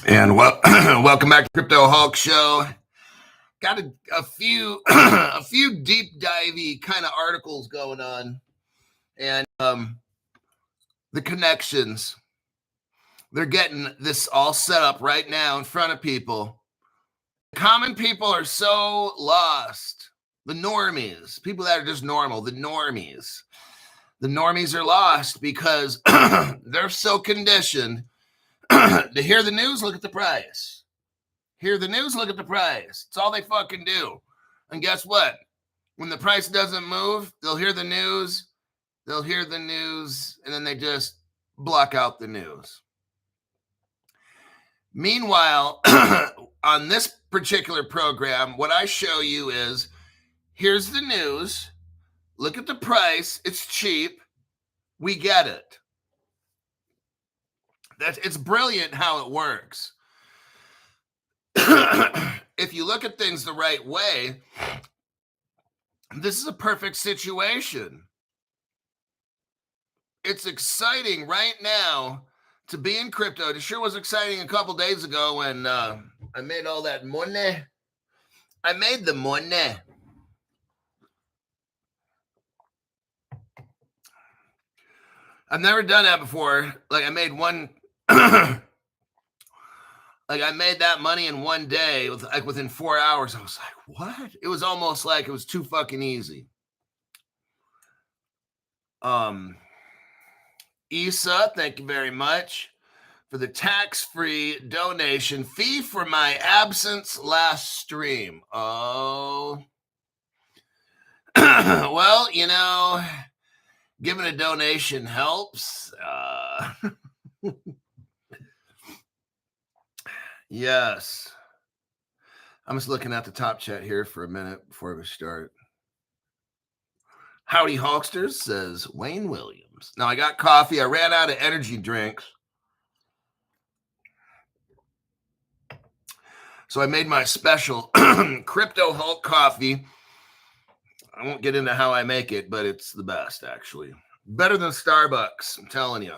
And welcome back to Crypto Hulk Show. Got a few a few deep divey kind of articles going on, and the connections. They're getting this all set up right now in front of people. Common people are so lost. The normies, people that are just normal, the normies. The normies are lost because they're so conditioned to hear the news, look at the price. Hear the news, look at the price. It's all they fucking do. And guess what? When the price doesn't move, they'll hear the news, and then they just block out the news. Meanwhile, on this particular program, what I show you is, here's the news, look at the price, it's cheap, we get it. It's brilliant how it works. If you look at things the right way, this is a perfect situation. It's exciting right now to be in crypto. It sure was exciting a couple days ago when I made all that money. I made the money. I've never done that before. Like I made one, like I made that money in one day, within 4 hours. I was like, what? It was almost like it was too fucking easy. Isa, thank you very much for the tax-free donation fee for my absence last stream. Oh, well, you know, giving a donation helps. Yes. I'm just looking at the top chat here for a minute before we start. Howdy Hulksters, says Wayne Williams. Now I got coffee. I ran out of energy drinks. So I made my special Crypto Hulk coffee. I won't get into how I make it, but it's the best, actually. Better than Starbucks, I'm telling you.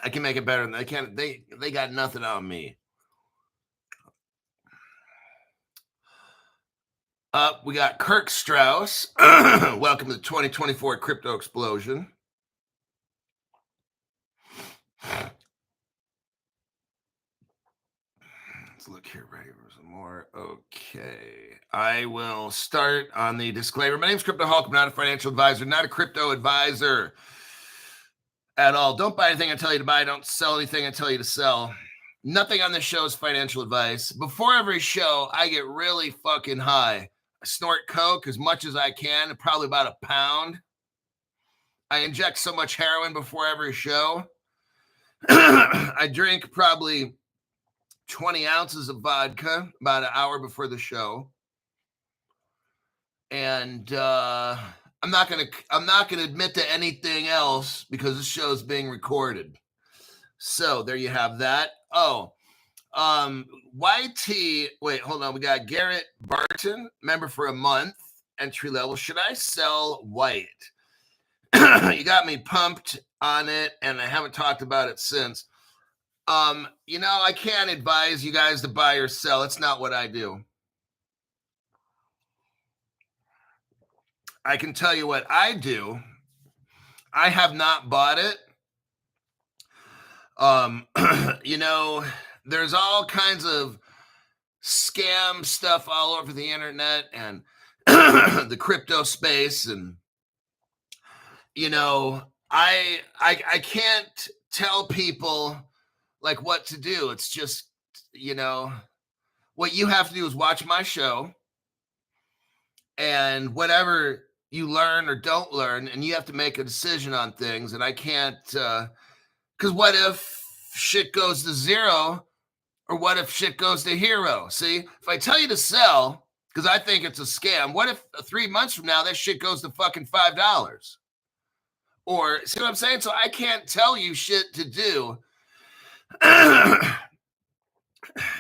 I can make it better than they can. They got nothing on me. We got Kirk Strauss. Welcome to the 2024 Crypto Explosion. Let's look here, right? There's some more. Okay. I will start on the disclaimer. My name is Crypto Hulk. I'm not a financial advisor, not a crypto advisor at all. Don't buy anything I tell you to buy. Don't sell anything I tell you to sell. Nothing on this show is financial advice. Before every show, I get really fucking high. I snort coke as much as I can, probably about a pound. I inject so much heroin before every show. I drink probably 20 ounces of vodka about an hour before the show. And I'm not gonna admit to anything else because this show is being recorded. So there you have that. Oh, YT, wait, hold on. We got Garrett Barton, member for a month, entry level. Should I sell white? You got me pumped on it, and I haven't talked about it since. You know, I can't advise you guys to buy or sell. It's not what I do. I can tell you what I do. I have not bought it. You know, there's all kinds of scam stuff all over the internet and the crypto space. And, you know, I can't tell people like what to do. It's just, you know, what you have to do is watch my show and whatever you learn or don't learn, and you have to make a decision on things. And I can't, because what if shit goes to zero, or what if shit goes to hero? See, if I tell you to sell, because I think it's a scam, what if 3 months from now that shit goes to fucking $5? Or, see what I'm saying? So I can't tell you shit to do.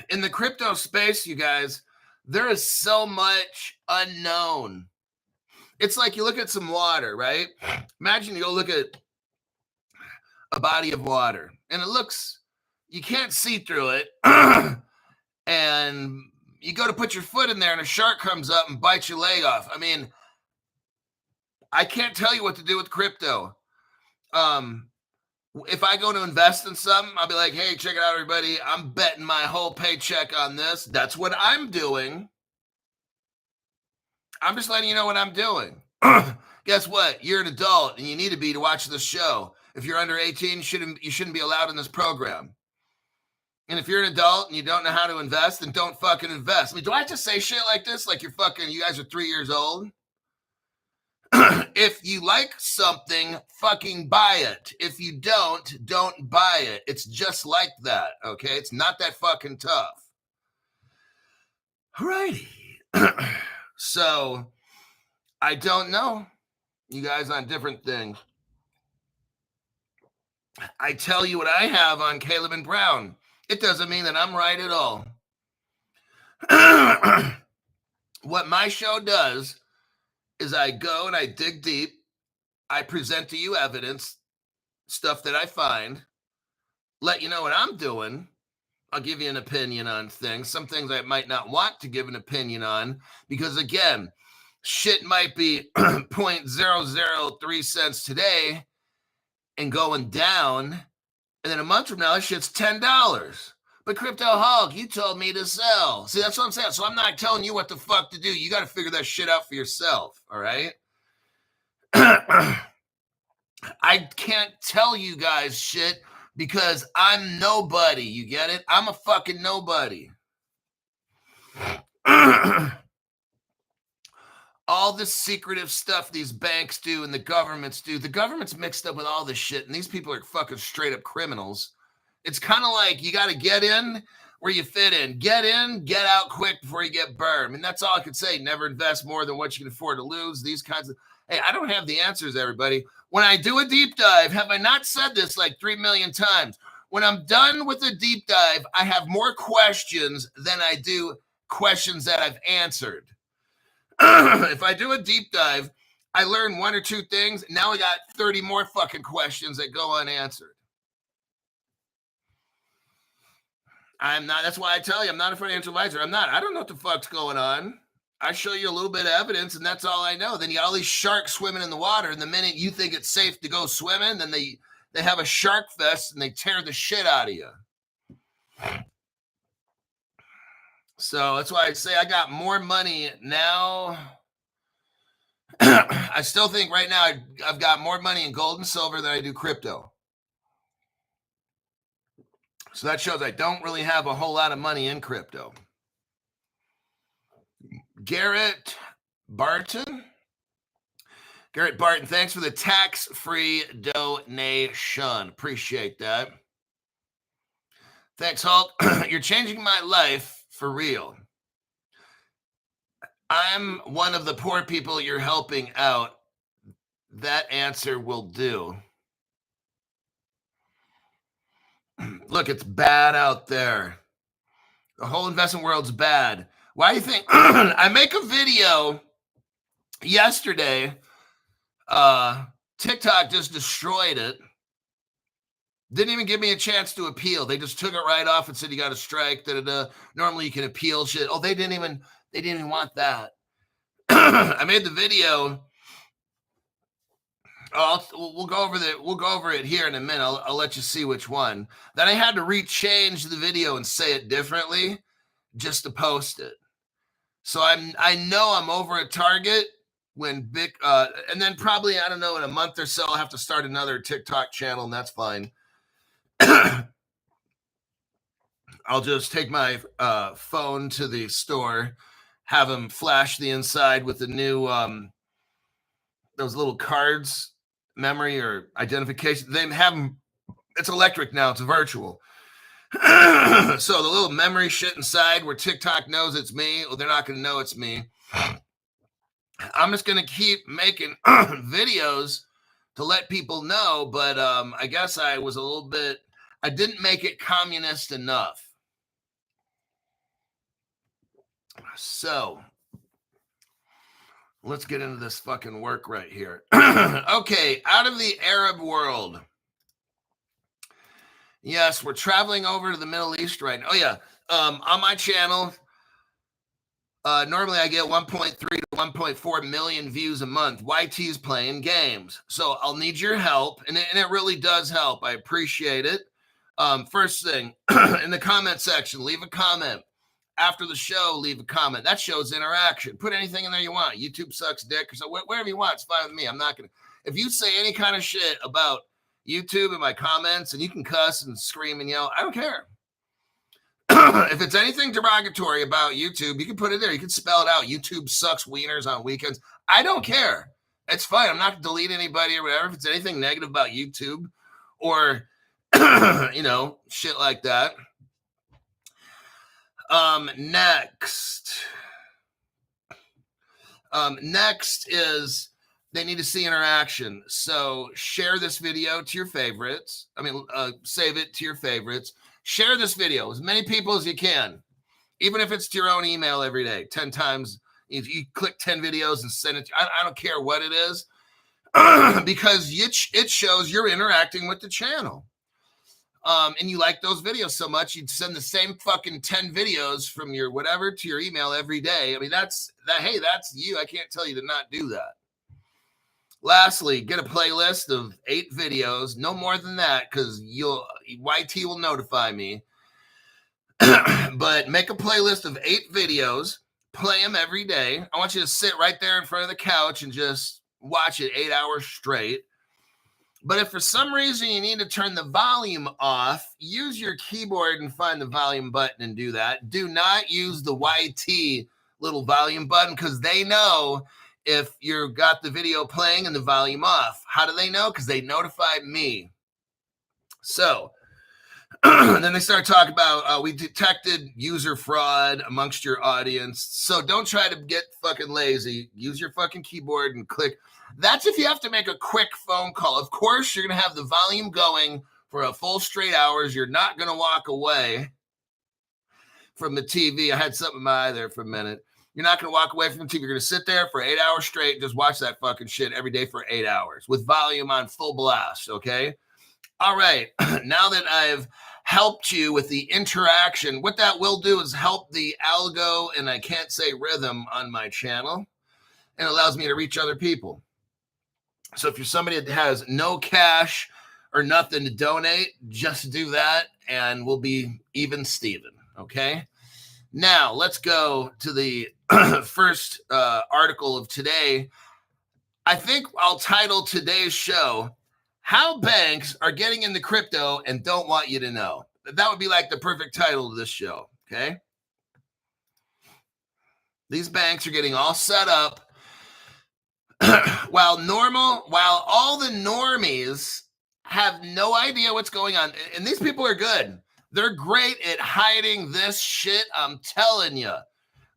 In the crypto space, you guys, there is so much unknown. It's like you look at some water, right? Imagine you go look at a body of water, and it looks you can't see through it. And you go to put your foot in there and a shark comes up and bites your leg off. I mean, I can't tell you what to do with crypto. If I go to invest in something, I'll be like, hey, check it out, everybody. I'm betting my whole paycheck on this. That's what I'm doing. I'm just letting you know what I'm doing. Guess what? You're an adult and you need to be to watch this show. If you're under 18, you shouldn't be allowed in this program. And if you're an adult and you don't know how to invest, then don't fucking invest. I mean, do I have to say shit like this? Like you guys are 3 years old? If you like something, fucking buy it. If you don't buy it. It's just like that, okay? It's not that fucking tough. Alrighty. So, I don't know. You guys on different things. I tell you what I have on Caleb and Brown. It doesn't mean that I'm right at all. What my show does is I go and I dig deep. I present to you evidence, stuff that I find, let you know what I'm doing. I'll give you an opinion on things. Some things I might not want to give an opinion on because, again, shit might be 0.003 cents today and going down, and then a month from now, that shit's $10. But Crypto Hulk, you told me to sell. See, that's what I'm saying. So I'm not telling you what the fuck to do. You got to figure that shit out for yourself, all right? I can't tell you guys shit because I'm nobody. You get it? I'm a fucking nobody. All this secretive stuff these banks do and the governments do, the government's mixed up with all this shit, and these people are fucking straight up criminals. It's kind of like you got to get in where you fit in. Get in, get out quick before you get burned. I mean, that's all I could say. Never invest more than what you can afford to lose. These kinds of, hey, I don't have the answers, everybody. When I do a deep dive, have I not said this like 3 million times? When I'm done with a deep dive, I have more questions than I do questions that I've answered. If I do a deep dive, I learn 1 or 2 things. Now I got 30 more fucking questions that go unanswered. I'm not, that's why I tell you, I'm not a financial advisor. I don't know what the fuck's going on. I show you a little bit of evidence and that's all I know. Then you got all these sharks swimming in the water. And the minute you think it's safe to go swimming, then they have a shark fest and they tear the shit out of you. So that's why I say I got more money now. I still think right now I've got more money in gold and silver than I do crypto. So that shows I don't really have a whole lot of money in crypto. Garrett Barton, thanks for the tax-free donation. Appreciate that. Thanks, Hulk. You're changing my life for real. I'm one of the poor people you're helping out. That answer will do. Look, it's bad out there. The whole investment world's bad. Why do you think I make a video yesterday? TikTok just destroyed it. Didn't even give me a chance to appeal. They just took it right off and said you got a strike. Normally you can appeal shit. Oh, they didn't even want that. I made the video. We'll go over it here in a minute. I'll let you see which one. Then I had to rechange the video and say it differently just to post it. So I know I'm over a target when big, and then probably, I don't know, in a month or so, I'll have to start another TikTok channel, and that's fine. I'll just take my phone to the store, have them flash the inside with the new, those little cards, memory or identification. They have them, it's electric now, it's virtual. So the little memory shit inside where TikTok knows it's me, well, they're not going to know it's me. I'm just going to keep making videos to let people know, but I guess I didn't make it communist enough. So let's get into this fucking work right here. Okay, out of the Arab world. Yes, we're traveling over to the Middle East right now. Oh, yeah. On my channel, normally I get 1.3 to 1.4 million views a month. YT's playing games. So I'll need your help. And it really does help. I appreciate it. First thing, in the comment section, leave a comment. After the show, leave a comment. That shows interaction. Put anything in there you want. YouTube sucks dick or so, whatever you want. It's fine with me. I'm not going to. If you say any kind of shit about YouTube in my comments, and you can cuss and scream and yell, I don't care. If it's anything derogatory about YouTube, you can put it there. You can spell it out. YouTube sucks wieners on weekends. I don't care. It's fine. I'm not going to delete anybody or whatever. If it's anything negative about YouTube or, shit like that. Next is they need to see interaction. So share this video to your favorites. Save it to your favorites. Share this video with as many people as you can, even if it's to your own email every day, 10 times. If you click 10 videos and send it, I don't care what it is, because it shows you're interacting with the channel. And you like those videos so much, you'd send the same fucking 10 videos from your whatever to your email every day. that's you. I can't tell you to not do that. Lastly, get a playlist of 8 videos, no more than that, because YT will notify me. But make a playlist of 8 videos, play them every day. I want you to sit right there in front of the couch and just watch it 8 hours straight. But if for some reason you need to turn the volume off, use your keyboard and find the volume button and do that. Do not use the YT little volume button, because they know if you've got the video playing and the volume off. How do they know? Because they notified me. So then they start talking about, we detected user fraud amongst your audience. So don't try to get fucking lazy. Use your fucking keyboard and click. That's if you have to make a quick phone call. Of course, you're going to have the volume going for a full straight hours. You're not going to walk away from the TV. I had something in my eye there for a minute. You're not going to walk away from the TV. You're going to sit there for 8 hours straight and just watch that fucking shit every day for 8 hours with volume on full blast, okay? All right. Now that I've helped you with the interaction, what that will do is help the ALGO, and I can't say rhythm, on my channel, and it allows me to reach other people. So if you're somebody that has no cash or nothing to donate, just do that and we'll be even Steven, okay? Now, let's go to the first article of today. I think I'll title today's show, How Banks Are Getting into Crypto and Don't Want You to Know. That would be like the perfect title of this show, okay? These banks are getting all set up while all the normies have no idea what's going on. And these people are good. They're great at hiding this shit, I'm telling you.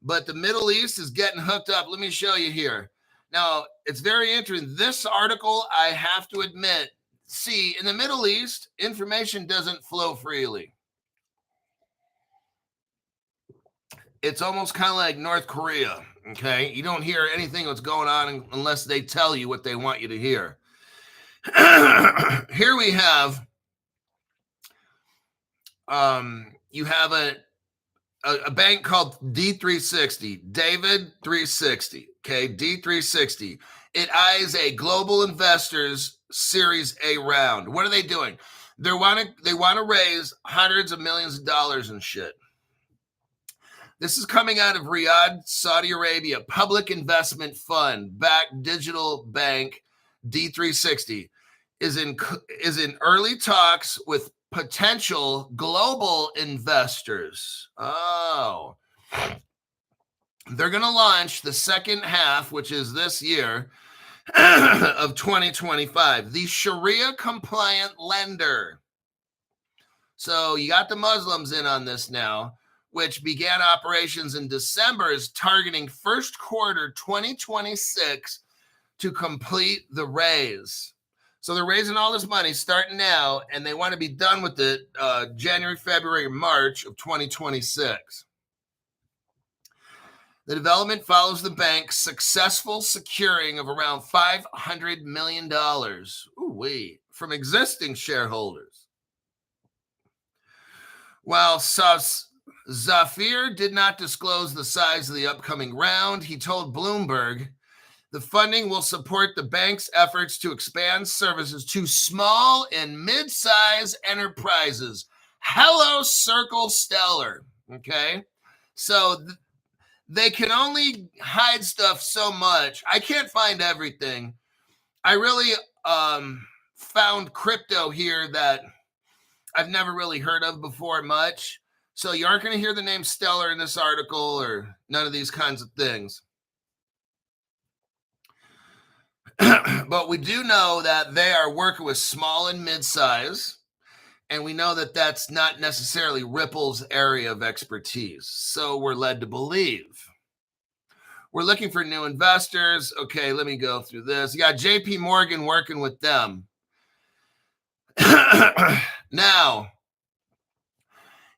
But the Middle East is getting hooked up. Let me show you here. Now, it's very interesting. This article, I have to admit, see, in the Middle East, information doesn't flow freely. It's almost kind of like North Korea, okay? You don't hear anything that's going on unless they tell you what they want you to hear. Here we have, you have a bank called D360, David 360, okay? D360. It eyes a global investors Series A round. What are they doing? They want to raise hundreds of millions of dollars and shit. This is coming out of Riyadh, Saudi Arabia. Public Investment Fund backed digital bank D360 is in early talks with potential global investors. Oh, they're going to launch the second half, which is this year, of 2025. The Sharia compliant lender. So you got the Muslims in on this now, which began operations in December, is targeting first quarter 2026 to complete the raise. So they're raising all this money starting now, and they want to be done with it January, February, March of 2026. The development follows the bank's successful securing of around $500 million from existing shareholders. While Zafir did not disclose the size of the upcoming round, he told Bloomberg the funding will support the bank's efforts to expand services to small and mid-size enterprises. Hello, Circle Stellar. Okay. So they can only hide stuff so much. I can't find everything. I really found crypto here that I've never really heard of before much. So you aren't going to hear the name Stellar in this article or none of these kinds of things. But we do know that they are working with small and mid-size, and we know that that's not necessarily Ripple's area of expertise. So we're led to believe. We're looking for new investors. Okay, let me go through this. You got JP Morgan working with them. Now,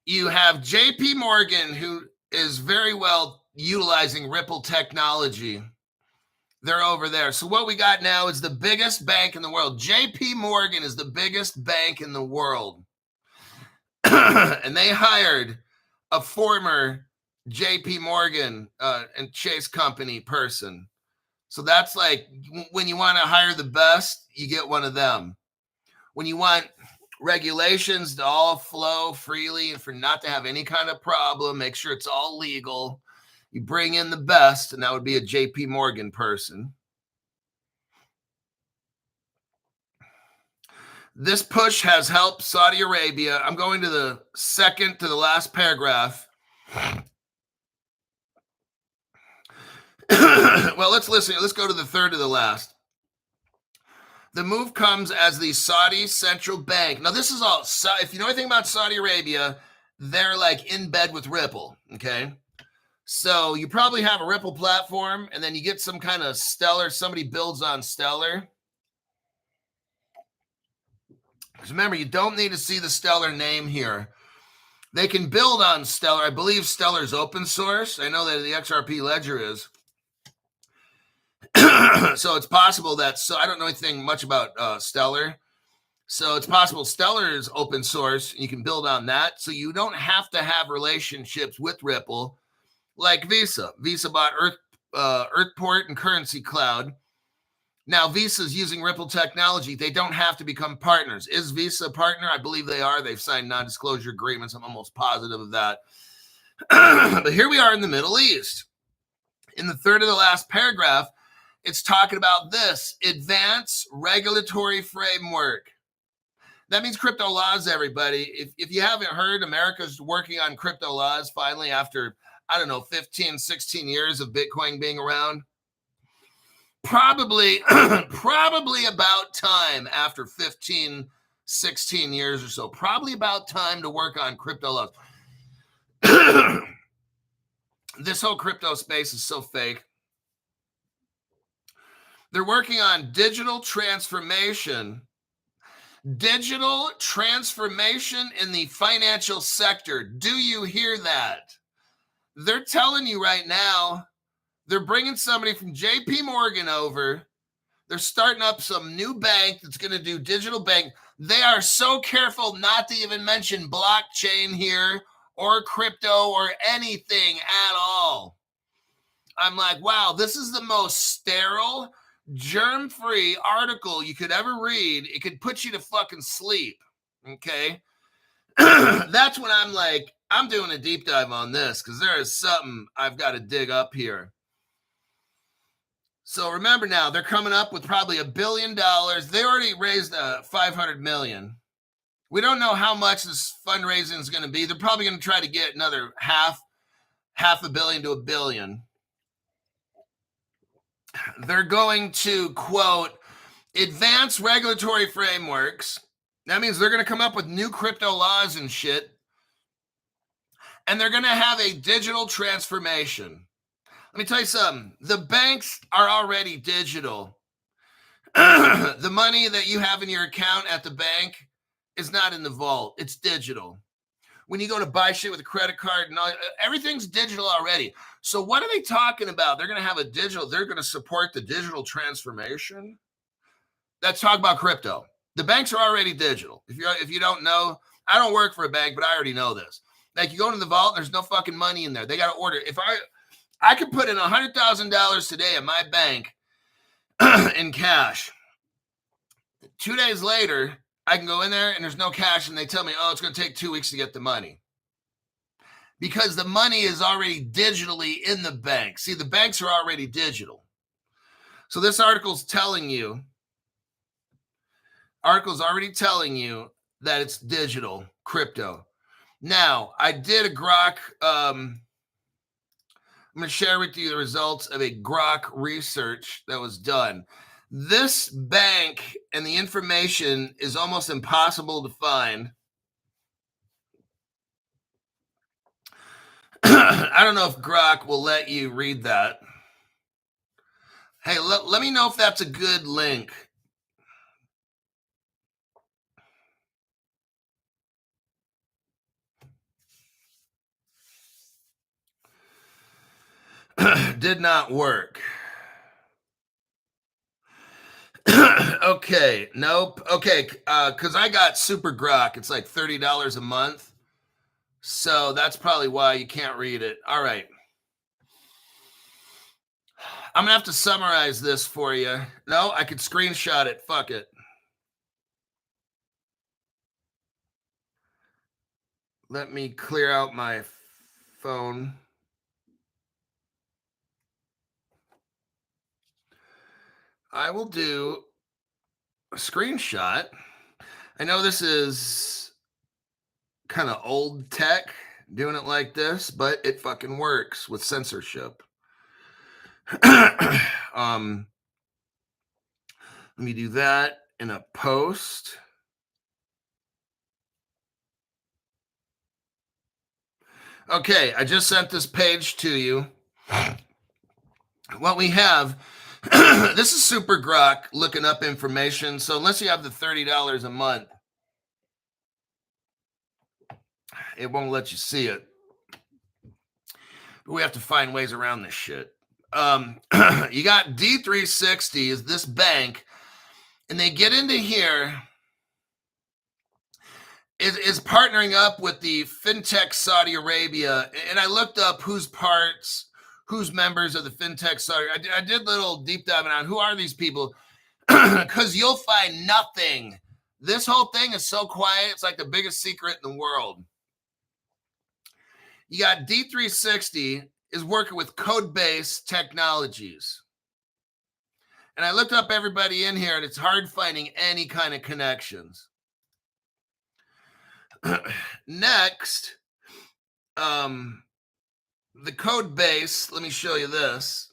you have JP Morgan, who is very well utilizing Ripple technology. They're over there. So what we got now is the biggest bank in the world. JP Morgan is the biggest bank in the world. And they hired a former JP Morgan and Chase Company person. So that's like when you want to hire the best, you get one of them. When you want regulations to all flow freely and for not to have any kind of problem, make sure it's all legal, you bring in the best, and that would be a JP Morgan person. This push has helped Saudi Arabia. I'm going to the second to the last paragraph. Well, let's listen. Let's go to the third to the last. The move comes as the Saudi central bank. Now, this is all, if you know anything about Saudi Arabia, they're like in bed with Ripple, okay? So you probably have a Ripple platform, and then you get some kind of Stellar. Somebody builds on Stellar. Because remember, you don't need to see the Stellar name here. They can build on Stellar. I believe Stellar is open source. I know that the XRP ledger is. So it's possible that, so I don't know anything much about Stellar. So it's possible Stellar is open source, and you can build on that. So you don't have to have relationships with Ripple. Like Visa. Visa bought Earthport and Currency Cloud. Now, Visa's using Ripple technology. They don't have to become partners. Is Visa a partner? I believe they are. They've signed non-disclosure agreements. I'm almost positive of that. But here we are in the Middle East. In the third of the last paragraph, it's talking about this: advanced regulatory framework. That means crypto laws, everybody. If you haven't heard, America's working on crypto laws finally after, I don't know, 15, 16 years of Bitcoin being around. Probably about time after 15, 16 years or so. Probably about time to work on crypto laws. This whole crypto space is so fake. They're working on digital transformation. Digital transformation in the financial sector. Do you hear that? They're telling you right now, they're bringing somebody from JP Morgan over. They're starting up some new bank that's going to do digital bank. They are so careful not to even mention blockchain here or crypto or anything at all. I'm like, wow, this is the most sterile, germ-free article you could ever read. It could put you to fucking sleep, okay? That's when I'm like, I'm doing a deep dive on this because there is something I've got to dig up here. So remember now, they're coming up with probably $1 billion. They already raised $500 million. We don't know how much this fundraising is going to be. They're probably going to try to get another half $500 million to $1 billion. They're going to, quote, advance regulatory frameworks. That means they're going to come up with new crypto laws and shit. And they're going to have a digital transformation. Let me tell you something. The banks are already digital. The money that you have in your account at the bank is not in the vault. It's digital. When you go to buy shit with a credit card and all, everything's digital already. So what are they talking about? They're going to have a digital, they're going to support the digital transformation. Let's talk about crypto. The banks are already digital. If you don't know, I don't work for a bank, but I already know this. Like, you go into the vault, and there's no fucking money in there. They got to order. If I could put in $100,000 today in my bank in cash. 2 days later, I can go in there and there's no cash, and they tell me, oh, it's going to take 2 weeks to get the money. Because the money is already digitally in the bank. See, the banks are already digital. So this article's telling you, already telling you that it's digital crypto. Now, I did a Grok, I'm going to share with you the results of a Grok research that was done. This bank and the information is almost impossible to find. I don't know if Grok will let you read that. Hey, let me know if that's a good link. Did not work. Okay, nope. Okay, because I got Super Grok. It's like $30 a month. So that's probably why you can't read it. All right. I'm going to have to summarize this for you. No, I could screenshot it. Fuck it. Let me clear out my phone. I will do a screenshot. I know this is kind of old tech doing it like this, but it fucking works with censorship. Let me do that in a post. Okay, I just sent this page to you. What we have, this is Super Grok looking up information. So unless you have the $30 a month, it won't let you see it. But we have to find ways around this shit. You got D360 is this bank, and they get into here. Is partnering up with the FinTech Saudi Arabia, and I looked up who's members of the FinTech Saudi. I did a little deep diving on who are these people, because you'll find nothing. This whole thing is so quiet; it's like the biggest secret in the world. You got D360 is working with Codebase Technologies, and I looked up everybody in here, and it's hard finding any kind of connections. Next, the code base, let me show you this.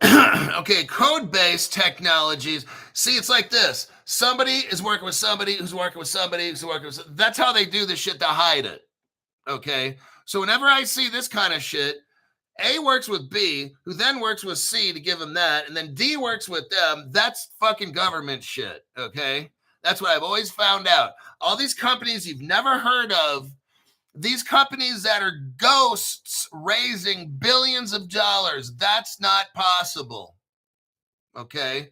Okay, code-based technologies. See, it's like this. Somebody is working with somebody who's working with somebody who's working with somebody. That's how they do this shit to hide it. Okay? So whenever I see this kind of shit, A works with B, who then works with C to give them that, and then D works with them. That's fucking government shit, okay? That's what I've always found out. All these companies you've never heard of, these companies that are ghosts raising billions of dollars, that's not possible, okay?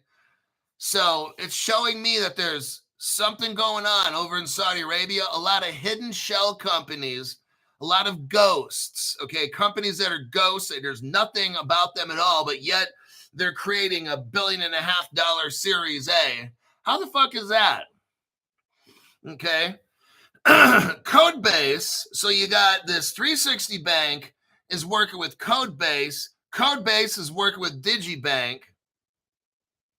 So it's showing me that there's something going on over in Saudi Arabia, a lot of hidden shell companies, a lot of ghosts, okay? Companies that are ghosts, there's nothing about them at all, but yet they're creating $1.5 billion Series A. How the fuck is that? Okay. Codebase. So you got this 360 bank is working with Codebase. Codebase is working with Digibank.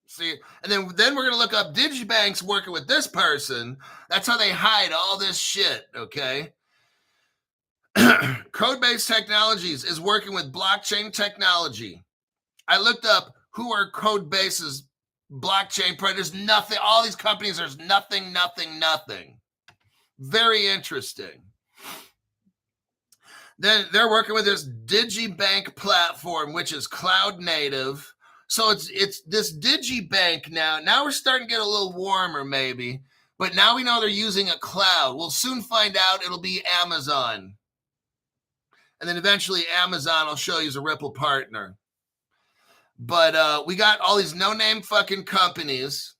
See, and then we're going to look up Digibank's working with this person. That's how they hide all this shit, okay? Codebase Technologies is working with blockchain technology. I looked up who are Codebase's blockchain. There's nothing. All these companies, there's nothing. Very interesting. Then they're working with this Digibank platform, which is cloud native. So it's this Digibank now. Now we're starting to get a little warmer, maybe. But now we know they're using a cloud. We'll soon find out it'll be Amazon. And then eventually Amazon will show you as a Ripple partner. But we got all these no-name fucking companies.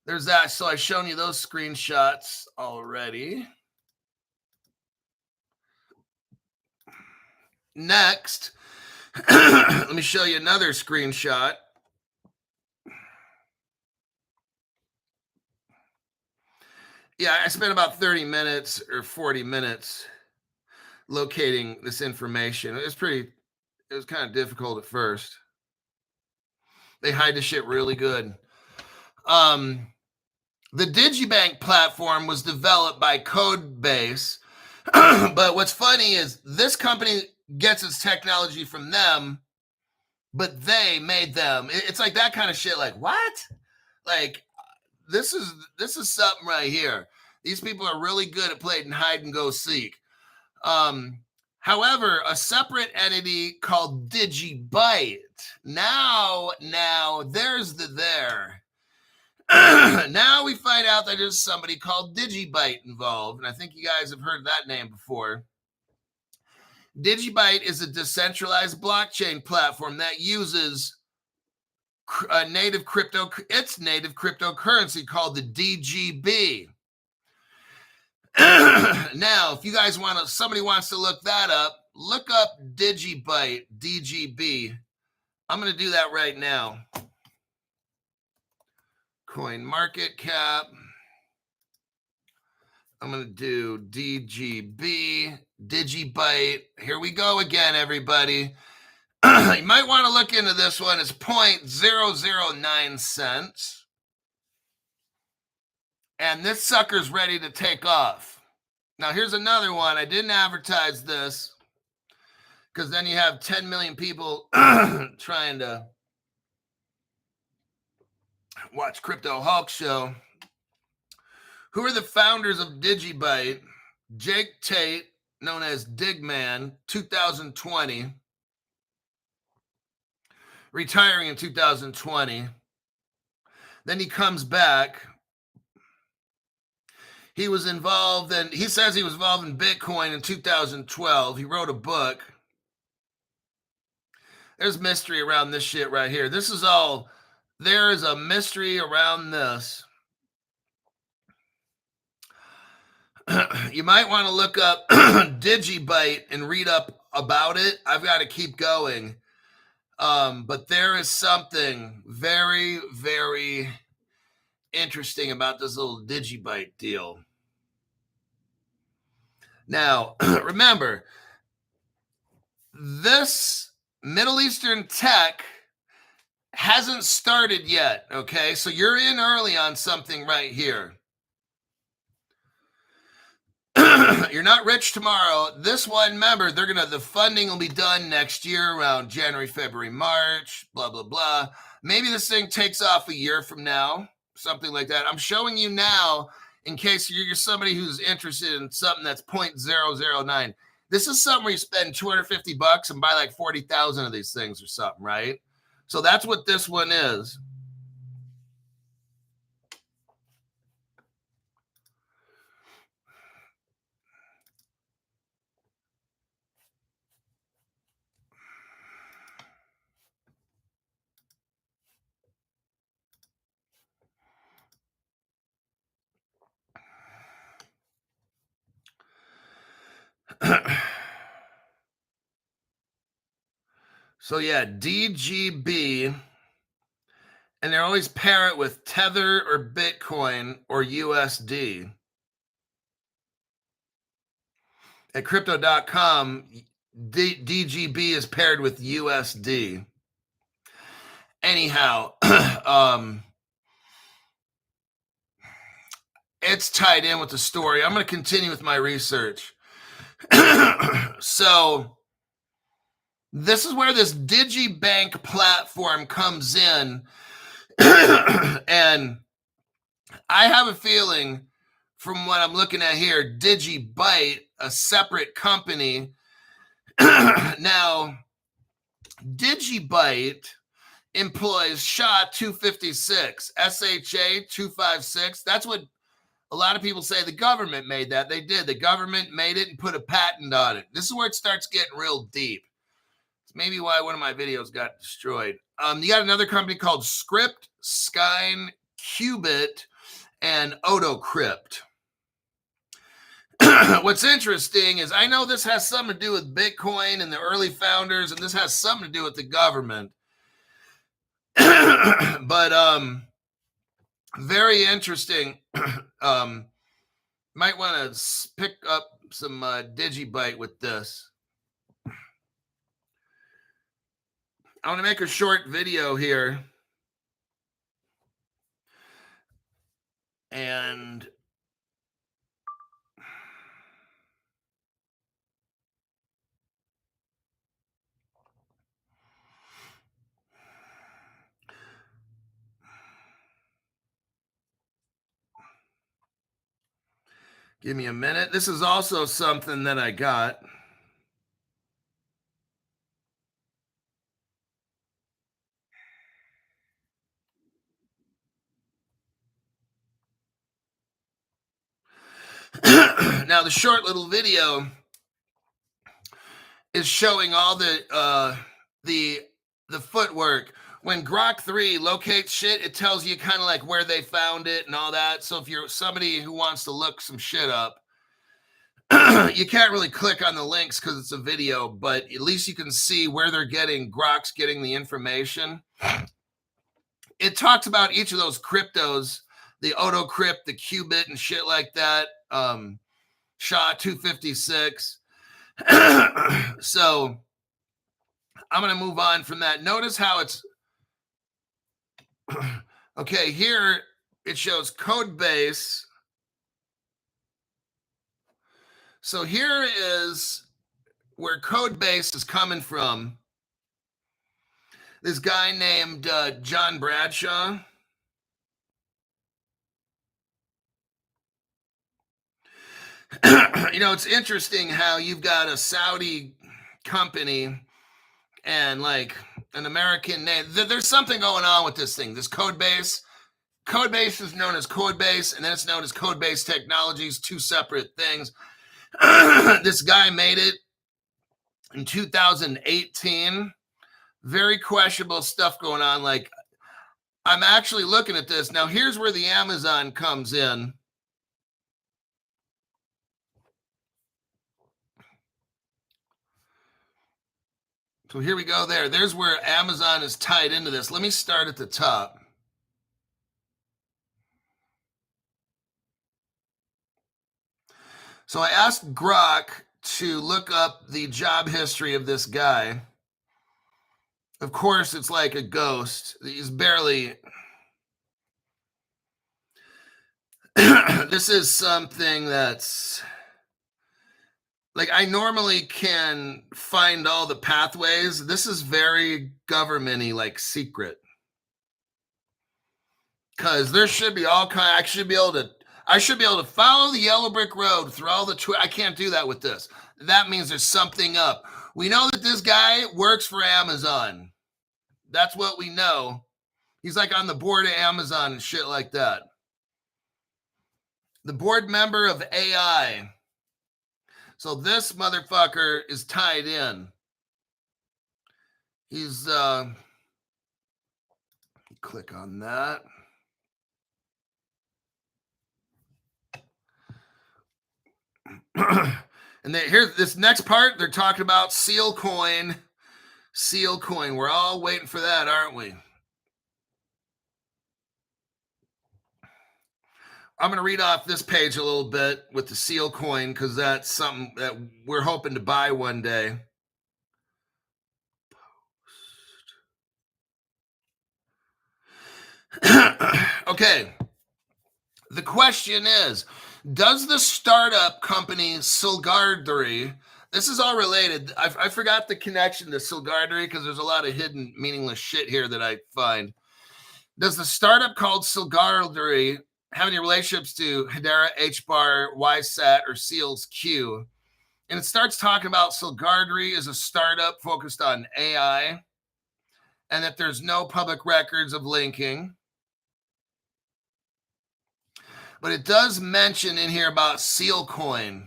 There's that. So I've shown you those screenshots already. Next, let me show you another screenshot. Yeah, I spent about 30 minutes or 40 minutes locating this information. It was kind of difficult at first. They hide the shit really good. The Digibank platform was developed by Codebase. But what's funny is this company gets its technology from them, but they made them. It's like that kind of shit. Like, what? Like, this is something right here. These people are really good at playing hide and go seek. However, a separate entity called Digibyte. Now there's the there. Now we find out that there's somebody called Digibyte involved, and I think you guys have heard that name before. Digibyte is a decentralized blockchain platform that uses native cryptocurrency called the DGB. Now, if you guys somebody wants to look that up, look up Digibyte, DGB. I'm going to do that right now. Coin market cap. I'm going to do DGB, Digibyte. Here we go again, everybody. You might want to look into this one. It's 0.009 cents. And this sucker's ready to take off. Now, here's another one. I didn't advertise this because then you have 10 million people trying to watch Crypto Hulk Show. Who are the founders of Digibyte? Jake Tate, known as Digman, 2020. Retiring in 2020. Then he comes back. He was involved, and he says he was involved in Bitcoin in 2012. He wrote a book. There's mystery around this shit right here. There is a mystery around this. You might want to look up Digibyte and read up about it. I've got to keep going. But there is something very, very interesting about this little Digibyte deal. Now, remember, this Middle Eastern tech hasn't started yet, okay? So you're in early on something right here. You're not rich tomorrow. This one, remember, the funding will be done next year around January, February, March, blah, blah, blah. Maybe this thing takes off a year from now, something like that. I'm showing you now in case you're somebody who's interested in something that's 0.009. This is something where you spend $250 and buy like 40,000 of these things or something, right? So that's what this one is. So yeah, DGB, and they always pair it with Tether or Bitcoin or USD. At crypto.com, DGB is paired with USD. Anyhow, it's tied in with the story. I'm going to continue with my research. So this is where this Digibank platform comes in. And I have a feeling from what I'm looking at here, Digibyte, a separate company. Now, Digibyte employs SHA-256, SHA-256. That's what A lot of people say the government made that. They did. The government made it and put a patent on it. This is where it starts getting real deep. It's maybe why one of my videos got destroyed. You got another company called Script, Skyne, Qubit, and AutoCrypt. What's interesting is I know this has something to do with Bitcoin and the early founders, and this has something to do with the government. But very interesting. Might want to pick up some Digibyte with this. I want to make a short video here. And give me a minute. This is also something that I got. Now, the short little video is showing all the footwork. When Grok 3 locates shit, it tells you kind of like where they found it and all that. So if you're somebody who wants to look some shit up, you can't really click on the links because it's a video, but at least you can see where they're getting, Grok's getting the information. It talks about each of those cryptos, the AutoCrypt, the Qubit, and shit like that. SHA-256. So I'm going to move on from that. Notice how it's okay. Here it shows code base. So here is where code base is coming from. This guy named John Bradshaw. You know, it's interesting how you've got a Saudi company and like an American name. There's something going on with this thing, this code base. Code base is known as code base, and then it's known as code base technologies, two separate things. This guy made it in 2018. Very questionable stuff going on. Like, I'm actually looking at this. Now, here's where the Amazon comes in. So here we go there. There's where Amazon is tied into this. Let me start at the top. So I asked Grok to look up the job history of this guy. Of course, it's like a ghost. He's barely... This is something that's... Like, I normally can find all the pathways. This is very government-y, like secret. Because there should be all kind. I should be able to follow the yellow brick road through all the I can't do that with this. That means there's something up. We know that this guy works for Amazon. That's what we know. He's like on the board of Amazon and shit like that. The board member of AI. So this motherfucker is tied in. He's click on that. And here's this next part. They're talking about Seal Coin. Seal Coin. We're all waiting for that, aren't we? I'm going to read off this page a little bit with the Seal Coin because that's something that we're hoping to buy one day. Okay. The question is, does the startup company Silgardry, this is all related. I forgot the connection to Silgardry because there's a lot of hidden meaningless shit here that I find. Does the startup called Silgardry have any relationships to Hedera, HBAR, YSAT, or Seals Q? And it starts talking about Silgardry is a startup focused on AI and that there's no public records of linking. but it does mention in here about Sealcoin,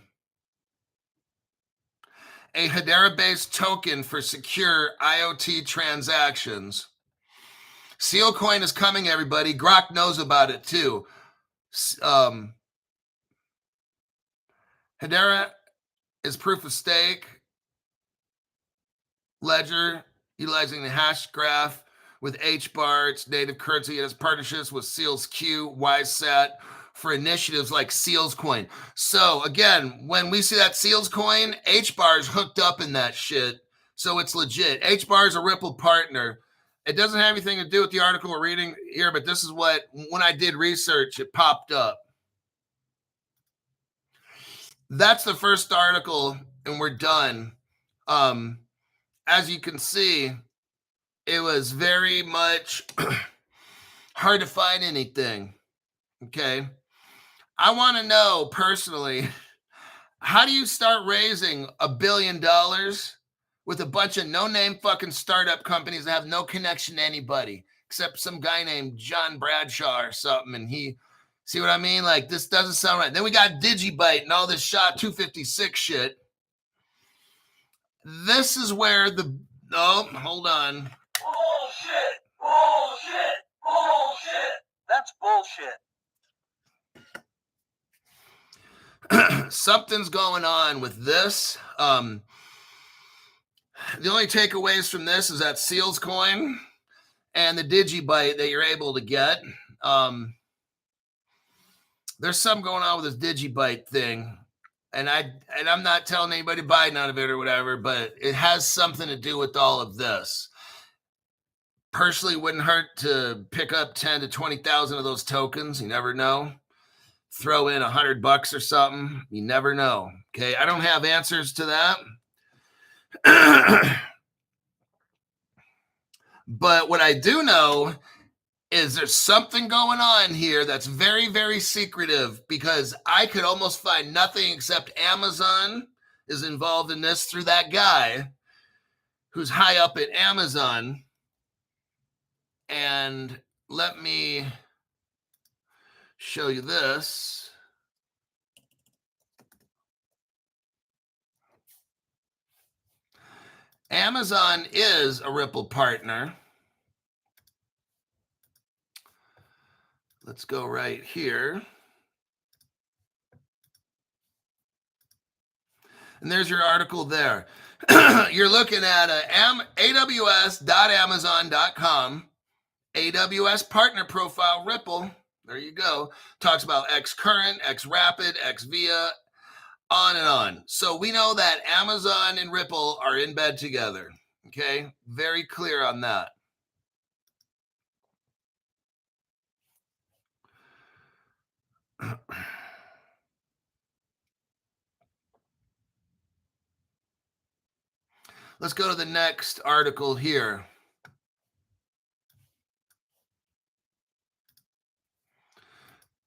a Hedera-based token for secure IoT transactions. Sealcoin is coming, everybody. Grok knows about it too. Hedera is proof of stake ledger utilizing the hash graph with HBAR, its native currency. It has partnerships with SealsQ, WiseSat for initiatives like Sealscoin. So again, when we see that Sealscoin, HBAR is hooked up in that shit. So it's legit. HBAR is a Ripple partner. It doesn't have anything to do with the article we're reading here, but this is what, when I did research, it popped up. That's the first article, and we're done. As you can see, it was very much hard to find anything. Okay. I want to know personally, how do you start raising $1 billion with a bunch of no-name fucking startup companies that have no connection to anybody except some guy named John Bradshaw or something? And he, see what I mean? Like, this doesn't sound right. Then we got Digibyte and all this SHA-256 shit. This is where the, oh, hold on. Bullshit. That's bullshit. Something's going on with this. The only takeaways from this is that Sealscoin and the Digibyte that you're able to get. There's something going on with this Digibyte thing. And I'm not telling anybody to buy none of it or whatever, but it has something to do with all of this. Personally, wouldn't hurt to pick up 10 to 20,000 of those tokens. You never know. Throw in $100 or something. You never know. Okay, I don't have answers to that. But what I do know is there's something going on here that's very, very secretive, because I could almost find nothing except Amazon is involved in this through that guy who's high up at Amazon. And let me show you this. Amazon is a Ripple partner. Let's go right here. And there's your article there. You're looking at aws.amazon.com, AWS partner profile Ripple. There you go. Talks about X Current, X Rapid, X Via, on and on. So we know that Amazon and Ripple are in bed together. Okay, very clear on that. Let's go to the next article here.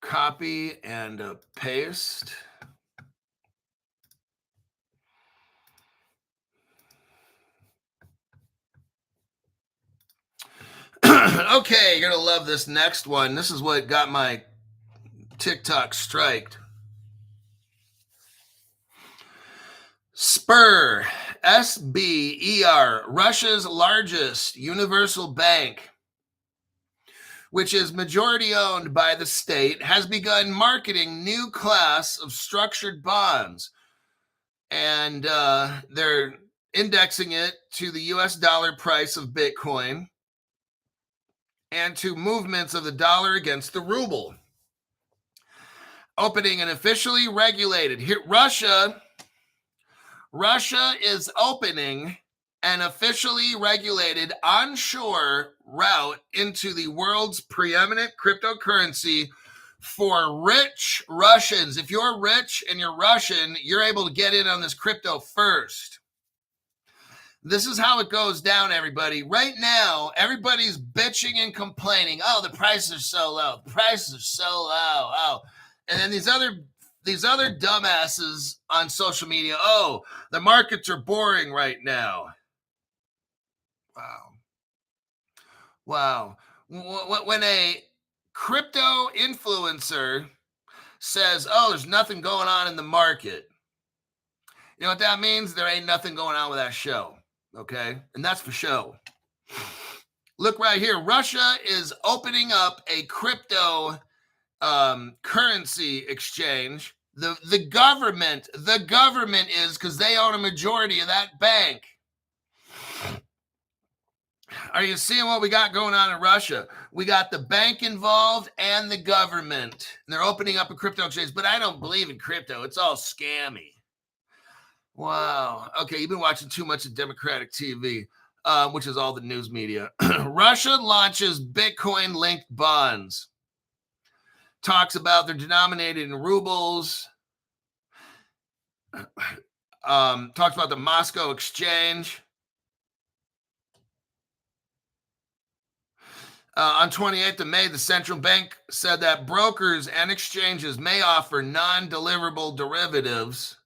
Copy and paste. Okay, you're going to love this next one. This is what got my TikTok striked. SBER, SBER, Russia's largest universal bank, which is majority owned by the state, has begun marketing new class of structured bonds. And they're indexing it to the US dollar price of Bitcoin and to movements of the dollar against the ruble. Opening an officially regulated, here, Russia is opening an officially regulated onshore route into the world's preeminent cryptocurrency for rich Russians. If you're rich and you're Russian, you're able to get in on this crypto first. This is how it goes down, everybody. Right now, everybody's bitching and complaining. Oh, the prices are so low. The prices are so low. Oh, and then these other dumbasses on social media. Oh, the markets are boring right now. Wow. When a crypto influencer says, oh, there's nothing going on in the market. You know what that means? There ain't nothing going on with that show. Okay. And that's for show. Look right here. Russia is opening up a crypto currency exchange. The government is, because they own a majority of that bank. Are you seeing what we got going on in Russia? We got the bank involved and the government. And they're opening up a crypto exchange, but I don't believe in crypto. It's all scammy. Wow. Okay, you've been watching too much of Democratic TV, which is all the news media. Russia launches Bitcoin-linked bonds. Talks about they're denominated in rubles. Talks about the Moscow exchange. On 28th of May, the central bank said that brokers and exchanges may offer non-deliverable derivatives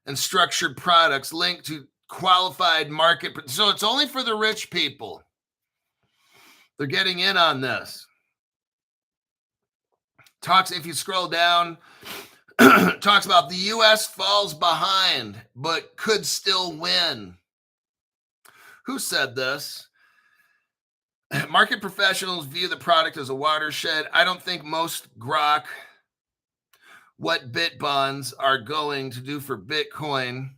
and structured products linked to qualified market. So it's only for the rich people. They're getting in on this. Talks, if you scroll down, talks about the U.S. falls behind, but could still win. Who said this? Market professionals view the product as a watershed. I don't think most grok what bit bonds are going to do for Bitcoin.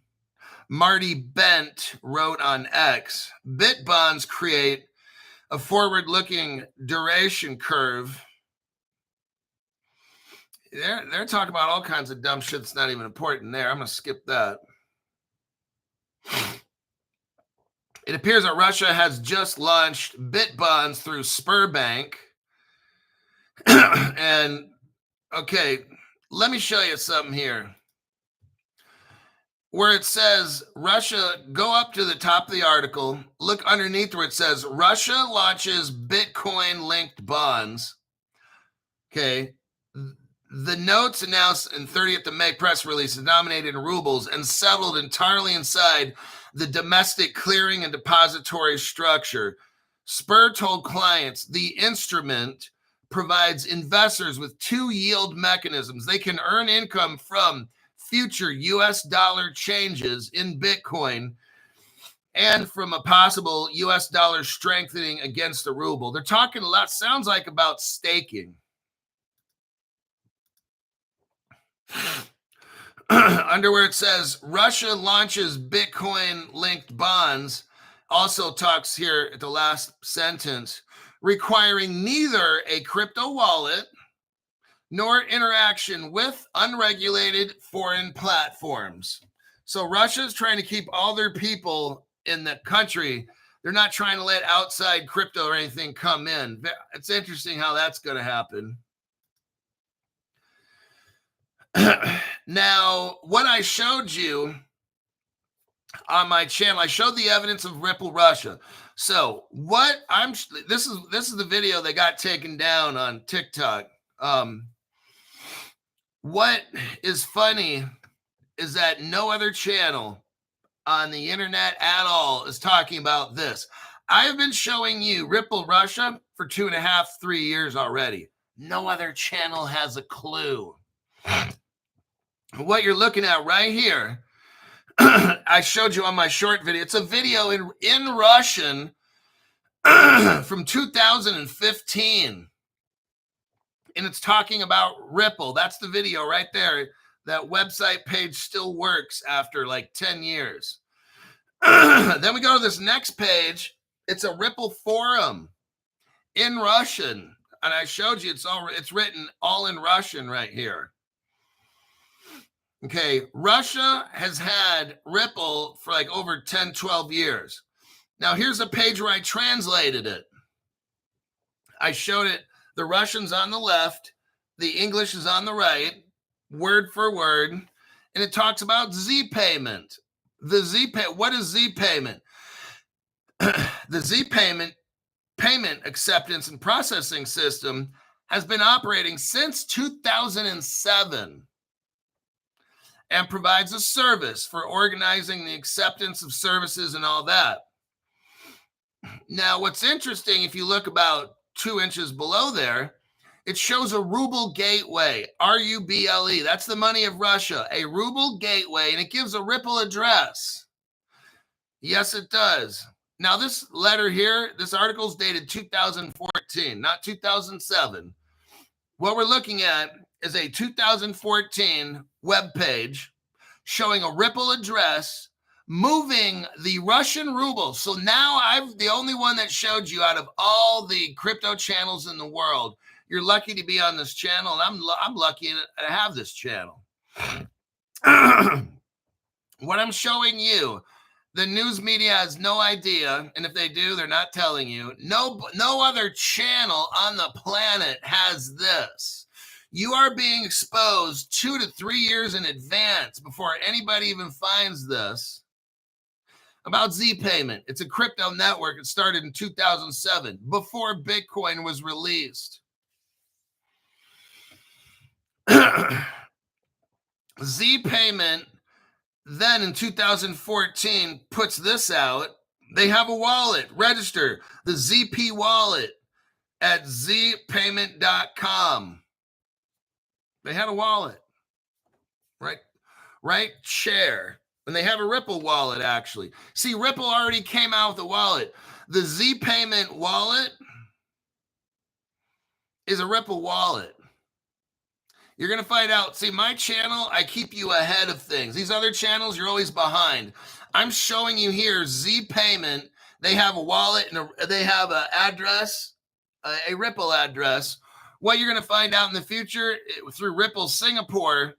Marty Bent wrote on X, bit bonds create a forward-looking duration curve. They're talking about all kinds of dumb shit that's not even important there. I'm going to skip that. It appears that Russia has just launched bit bonds through Sberbank. And, okay, let me show you something here. Where it says Russia, go up to the top of the article, look underneath where it says Russia launches Bitcoin-linked bonds. Okay. The notes announced in 30th of May press release denominated in rubles and settled entirely inside the domestic clearing and depository structure. Sber told clients the instrument provides investors with two yield mechanisms. They can earn income from future U.S. dollar changes in Bitcoin and from a possible U.S. dollar strengthening against the ruble. They're talking a lot, sounds like, about staking. Under where it says Russia launches Bitcoin-linked bonds, also talks here at the last sentence, requiring neither a crypto wallet nor interaction with unregulated foreign platforms. So Russia's trying to keep all their people in the country. They're not trying to let outside crypto or anything come in. It's interesting how that's going to happen. Now, what I showed you on my channel, I showed the evidence of Ripple Russia. So this is the video that got taken down on TikTok. What is funny is that no other channel on the internet at all is talking about this. I have been showing you Ripple Russia for 2.5, 3 years already. No other channel has a clue. What you're looking at right here, I showed you on my short video. It's a video in Russian from 2015. And it's talking about Ripple. That's the video right there. That website page still works after like 10 years. Then we go to this next page. It's a Ripple forum in Russian. And I showed you it's written all in Russian right here. Okay, Russia has had Ripple for like over 10, 12 years. Now, here's a page where I translated it. I showed it, the Russian's on the left, the English is on the right, word for word, and it talks about Z payment. What is Z payment? The Z payment acceptance and processing system has been operating since 2007. And provides a service for organizing the acceptance of services and all that. Now, what's interesting, if you look about 2 inches below there, It shows a ruble gateway, R-U-B-L-E. That's the money of Russia, a ruble gateway, and it gives a Ripple address. Yes, it does. Now, this letter here, this article is dated 2014, not 2007. What we're looking at is a 2014 web page showing a Ripple address moving the Russian ruble. So now I'm the only one that showed you out of all the crypto channels in the world. You're lucky to be on this channel, and I'm lucky to have this channel. What I'm showing you, the news media has no idea, and if they do, they're not telling you. No other channel on the planet has this. You are being exposed 2 to 3 years in advance before anybody even finds this. About Z Payment. It's a crypto network. It started in 2007, before Bitcoin was released. Z Payment then in 2014 puts this out. They have a wallet. Register the ZP wallet at zpayment.com. They had a wallet. Right? Share. And they have a Ripple wallet, actually. See, Ripple already came out with a wallet. The Z Payment wallet is a Ripple wallet. You're going to find out. See, my channel, I keep you ahead of things. These other channels, you're always behind. I'm showing you here Z Payment. They have a wallet and they have an address, a Ripple address. What you're going to find out in the future through Ripple Singapore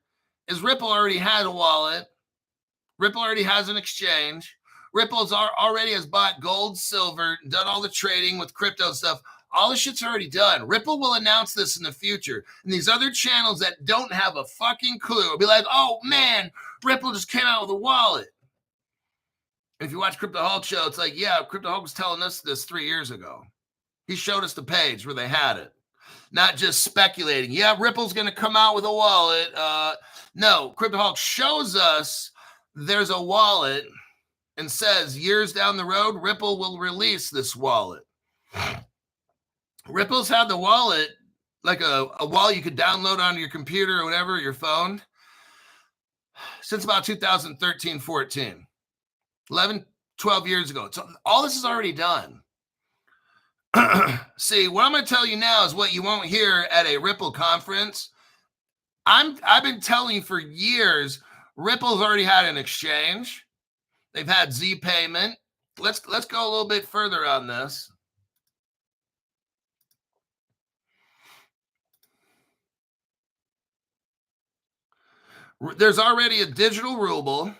is Ripple already had a wallet. Ripple already has an exchange. Ripple's already has bought gold, silver, done all the trading with crypto stuff. All the shit's already done. Ripple will announce this in the future. And these other channels that don't have a fucking clue will be like, oh, man, Ripple just came out with a wallet. And if you watch Crypto Hulk show, it's like, yeah, Crypto Hulk was telling us this 3 years ago. He showed us the page where they had it. Not just speculating. Yeah, Ripple's going to come out with a wallet. No, Crypto Hulk shows us there's a wallet and says years down the road, Ripple will release this wallet. Ripple's had the wallet, like a wallet you could download onto your computer or whatever, your phone, since about 2013, 14, 11, 12 years ago. So all this is already done. See, what I'm going to tell you now is what you won't hear at a Ripple conference. I've been telling you for years, Ripple's already had an exchange. They've had Z Payment. Let's go a little bit further on this. There's already a digital ruble.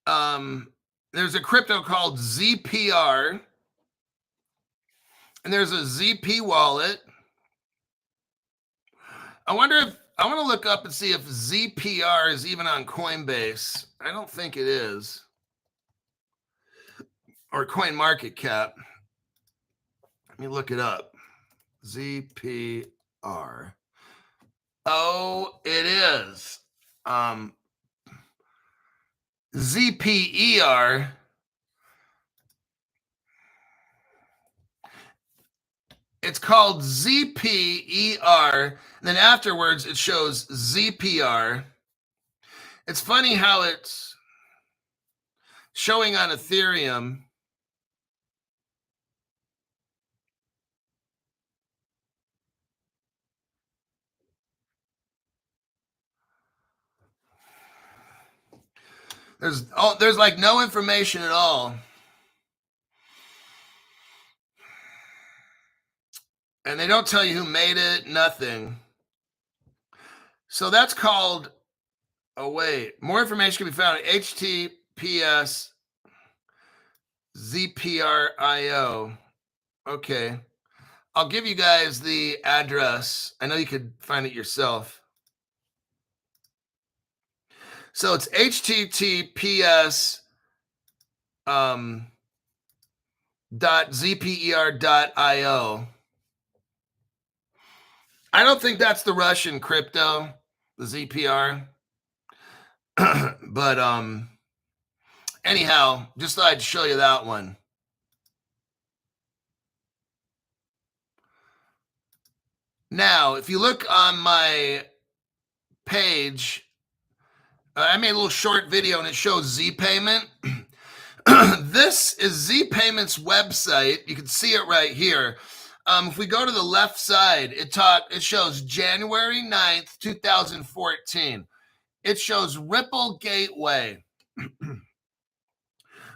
There's a crypto called ZPR. And there's a ZP wallet. I want to look up and see if ZPR is even on Coinbase. I don't think it is. Or CoinMarketCap. Let me look it up. ZPR. Oh, it is. ZPER. It's called ZPER. And then afterwards, it shows ZPR. It's funny how it's showing on Ethereum. There's like no information at all. And they don't tell you who made it, nothing. So that's called, oh wait, more information can be found at HTTPS ZPRIO. Okay. I'll give you guys the address. I know you could find it yourself. So it's HTTPS .zper.io. I don't think that's the Russian crypto, the ZPR. But anyhow, just thought I'd show you that one. Now, if you look on my page, I made a little short video and it shows Z Payment. This is Z Payment's website. You can see it right here. If we go to the left side, it shows January 9th, 2014. It shows Ripple Gateway.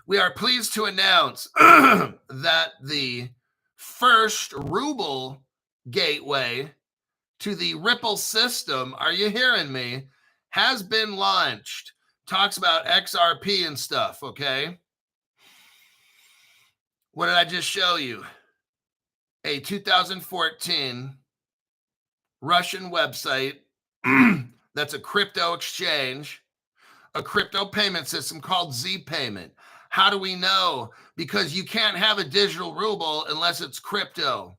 We are pleased to announce that the first ruble gateway to the Ripple system, are you hearing me, has been launched. Talks about XRP and stuff, okay? What did I just show you? A 2014 Russian website that's a crypto exchange, a crypto payment system called Z Payment. How do we know? Because you can't have a digital ruble unless it's crypto.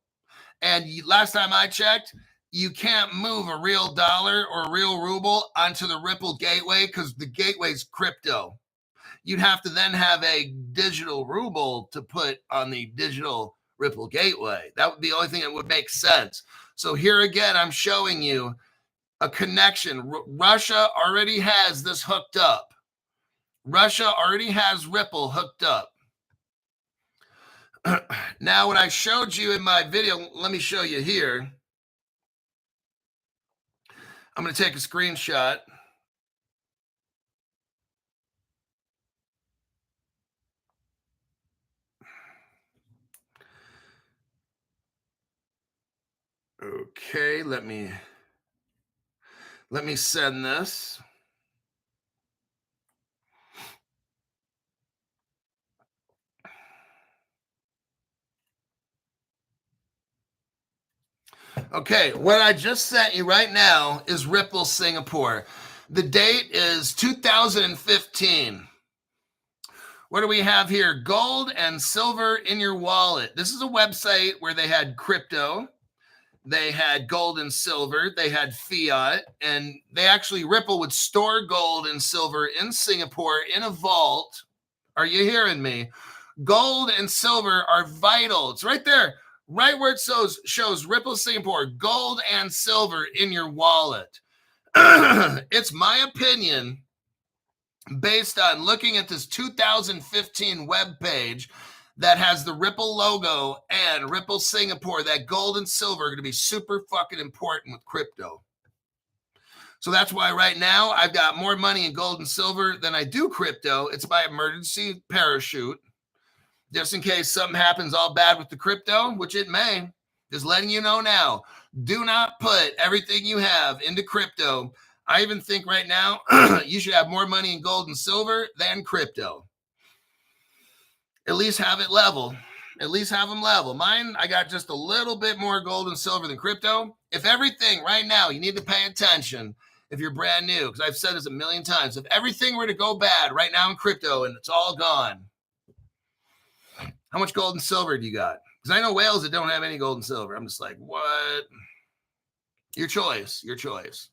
And last time I checked, you can't move a real dollar or a real ruble onto the Ripple gateway because the gateway's crypto. You'd have to then have a digital ruble to put on the digital Ripple gateway. That would be the only thing that would make sense. So here again, I'm showing you a connection. Russia already has this hooked up. Russia already has Ripple hooked up. Now, what I showed you in my video, let me show you here. I'm going to take a screenshot. Okay, let me send this. Okay, what I just sent you right now is Ripple Singapore. The date is 2015. What do we have here? Gold and silver in your wallet. This is a website where they had crypto, they had gold and silver, they had fiat, and they actually, Ripple would store gold and silver in Singapore in a vault. Are you hearing me? Gold and silver are vital. It's right there, right where it shows Ripple Singapore, gold and silver in your wallet. It's my opinion, based on looking at this 2015 web page that has the Ripple logo and Ripple Singapore, that gold and silver are going to be super fucking important with crypto. So that's why right now I've got more money in gold and silver than I do crypto. It's my emergency parachute, just in case something happens all bad with the crypto, which it may. Just letting you know now, do not put everything you have into crypto. I even think right now you should have more money in gold and silver than crypto. At least have it level. At least have them level. Mine, I got just a little bit more gold and silver than crypto. If everything right now, you need to pay attention if you're brand new, because I've said this a million times. If everything were to go bad right now in crypto and it's all gone, how much gold and silver do you got? Because I know whales that don't have any gold and silver. I'm just like, what? Your choice. Your choice.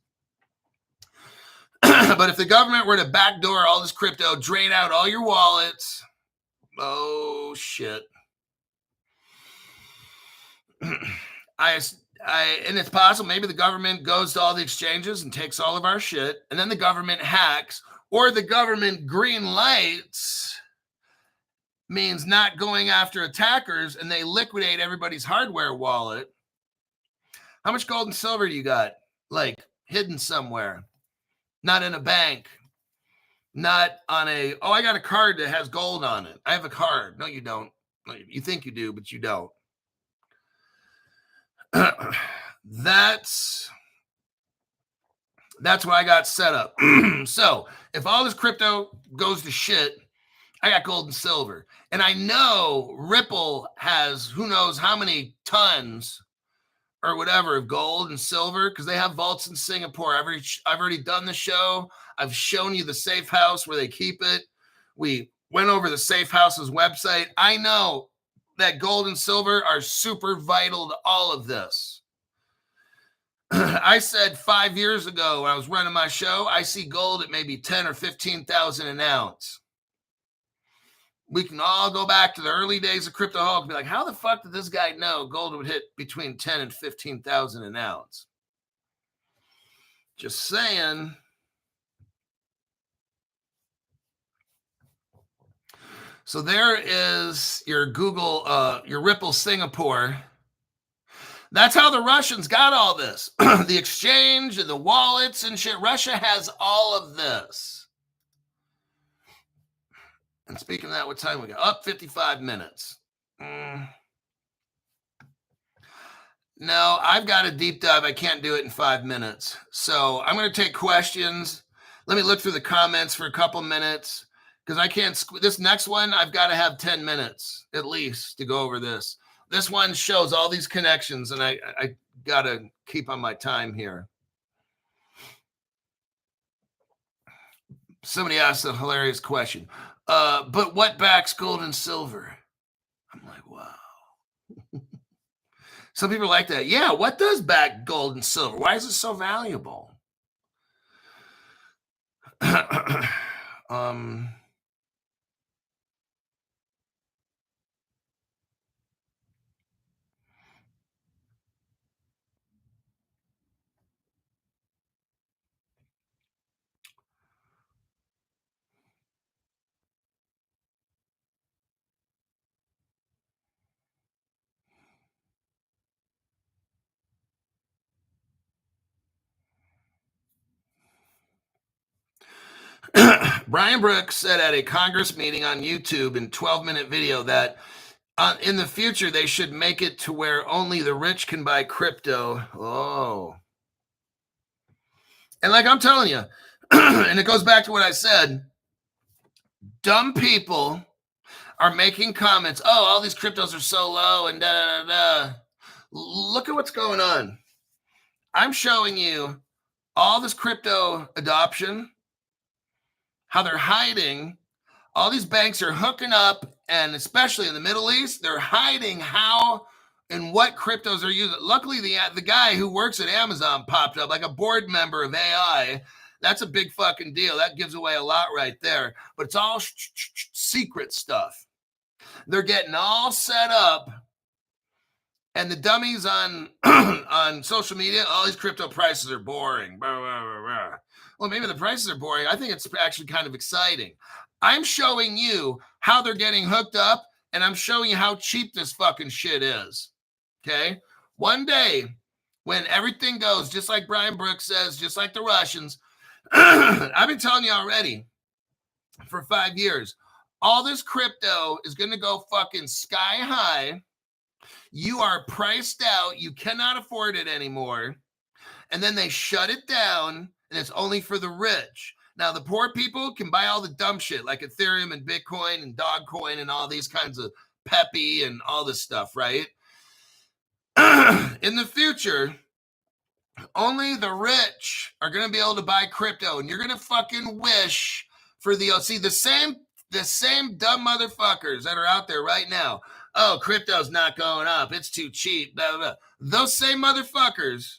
But if the government were to backdoor all this crypto, drain out all your wallets, oh shit. And it's possible maybe the government goes to all the exchanges and takes all of our shit, and then the government hacks, or the government green lights, means not going after attackers, and they liquidate everybody's hardware wallet. How much gold and silver do you got? Like hidden somewhere, not in a bank, not on a, oh, I got a card that has gold on it. I have a card. No, you don't. You think you do, but you don't. That's what I got set up. So if all this crypto goes to shit, I got gold and silver. And I know Ripple has who knows how many tons or whatever of gold and silver, because they have vaults in Singapore. I've already done the show. I've shown you the safe house where they keep it. We went over the safe house's website. I know that gold and silver are super vital to all of this. I said 5 years ago when I was running my show, I see gold at maybe 10 or 15,000 an ounce. We can all go back to the early days of crypto Hulk and be like, how the fuck did this guy know gold would hit between 10 and 15,000 an ounce? Just saying. So there is your Google, your Ripple Singapore. That's how the Russians got all this. The exchange and the wallets and shit. Russia has all of this. And speaking of that, what time we got? Up 55 minutes. No, I've got a deep dive. I can't do it in 5 minutes. So I'm going to take questions. Let me look through the comments for a couple minutes because I can't. This next one, I've got to have 10 minutes at least to go over this. This one shows all these connections, and I got to keep on my time here. Somebody asked a hilarious question. But what backs gold and silver? I'm like, wow. Some people like that. Yeah, what does back gold and silver? Why is it so valuable? Brian Brooks said at a Congress meeting on YouTube in 12-minute video that in the future, they should make it to where only the rich can buy crypto. Oh. And like I'm telling you, and it goes back to what I said, dumb people are making comments. Oh, all these cryptos are so low and da-da-da-da. Look at what's going on. I'm showing you all this crypto adoption, how they're hiding. All these banks are hooking up, and especially in the Middle East, they're hiding how and what cryptos are using. Luckily, the guy who works at Amazon popped up, like a board member of AI. That's a big fucking deal. That gives away a lot right there. But it's all secret stuff. They're getting all set up, and the dummies on on social media, all these crypto prices are boring. Blah, blah, blah, blah. Well, maybe the prices are boring. I think it's actually kind of exciting. I'm showing you how they're getting hooked up, and I'm showing you how cheap this fucking shit is. Okay? One day, when everything goes, just like Brian Brooks says, just like the Russians, I've been telling you already for 5 years, all this crypto is going to go fucking sky high. You are priced out. You cannot afford it anymore. And then they shut it down, and it's only for the rich. Now, the poor people can buy all the dumb shit like Ethereum and Bitcoin and Dogecoin and all these kinds of Peppy and all this stuff, right? In the future, only the rich are going to be able to buy crypto, and you're going to fucking wish for the same dumb motherfuckers that are out there right now. Oh, crypto's not going up. It's too cheap. Blah, blah, blah. Those same motherfuckers,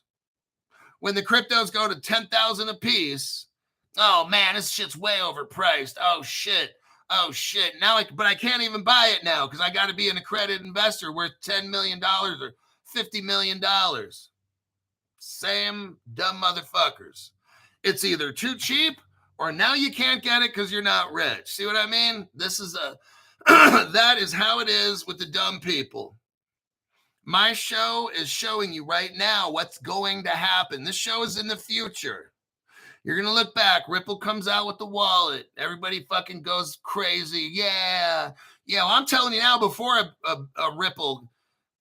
when the cryptos go to 10,000 a piece, oh man, this shit's way overpriced. Oh shit. Now, but I can't even buy it now because I got to be an accredited investor worth $10 million or $50 million. Same dumb motherfuckers. It's either too cheap or now you can't get it because you're not rich. See what I mean? This is that is how it is with the dumb people. My show is showing you right now what's going to happen. This show is in the future. You're going to look back. Ripple comes out with the wallet. Everybody fucking goes crazy. Yeah. Well, I'm telling you now before a Ripple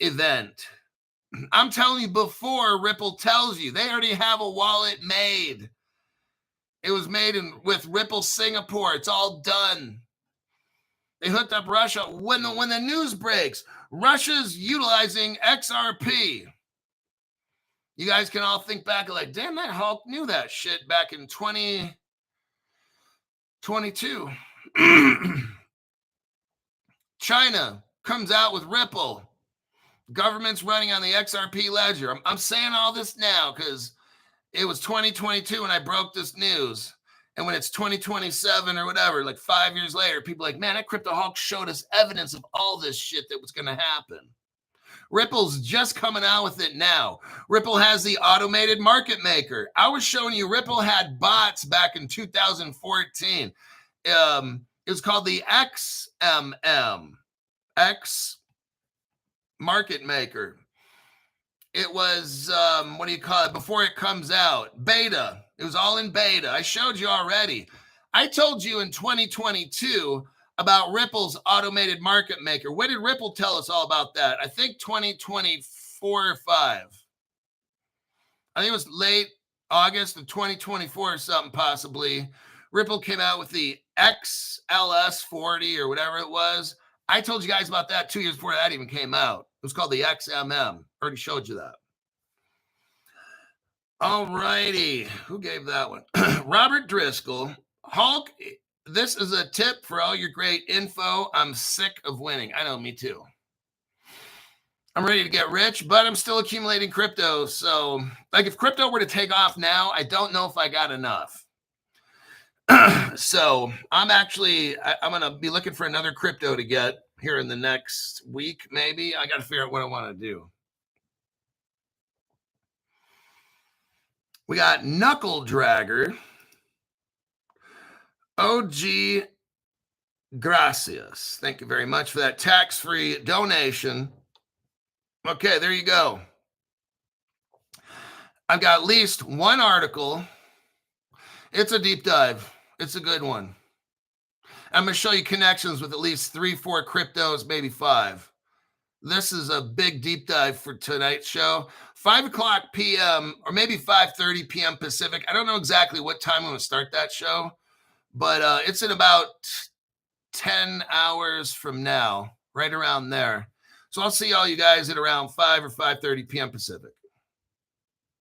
event. I'm telling you before Ripple tells you. They already have a wallet made. It was made with Ripple Singapore. It's all done. They hooked up Russia. When the news breaks, Russia's utilizing XRP. You guys can all think back like, damn, that Hulk knew that shit back in 2022. China comes out with Ripple. Government's running on the XRP ledger. I'm saying all this now because it was 2022 when I broke this news. And when it's 2027 or whatever, like 5 years later, people are like, man, that crypto Hulk showed us evidence of all this shit that was going to happen. Ripple's just coming out with it now. Ripple has the automated market maker. I was showing you Ripple had bots back in 2014. It was called the XMM, X market maker. It was, what do you call it? Before it comes out, beta. It was all in beta. I showed you already. I told you in 2022 about Ripple's automated market maker. When did Ripple tell us all about that? I think 2024 or 5. I think it was late August of 2024 or something possibly. Ripple came out with the XLS40 or whatever it was. I told you guys about that 2 years before that even came out. It was called the XMM. Already showed you that. All righty. Who gave that one? Robert Driscoll. Hulk, this is a tip for all your great info. I'm sick of winning. I know, me too. I'm ready to get rich, but I'm still accumulating crypto. So, like, if crypto were to take off now, I don't know if I got enough. So, I'm going to be looking for another crypto to get here in the next week, maybe. I got to figure out what I want to do. We got Knuckle Dragger. OG Gracias. Thank you very much for that tax-free donation. Okay, there you go. I've got at least one article. It's a deep dive. It's a good one. I'm going to show you connections with at least 3-4 cryptos, maybe 5. This is a big deep dive for tonight's show. 5 o'clock p.m. or maybe 5:30 p.m. Pacific. I don't know exactly what time I'm going to start that show, but it's in about 10 hours from now, right around there. So I'll see all you guys at around 5 or 5:30 p.m. Pacific.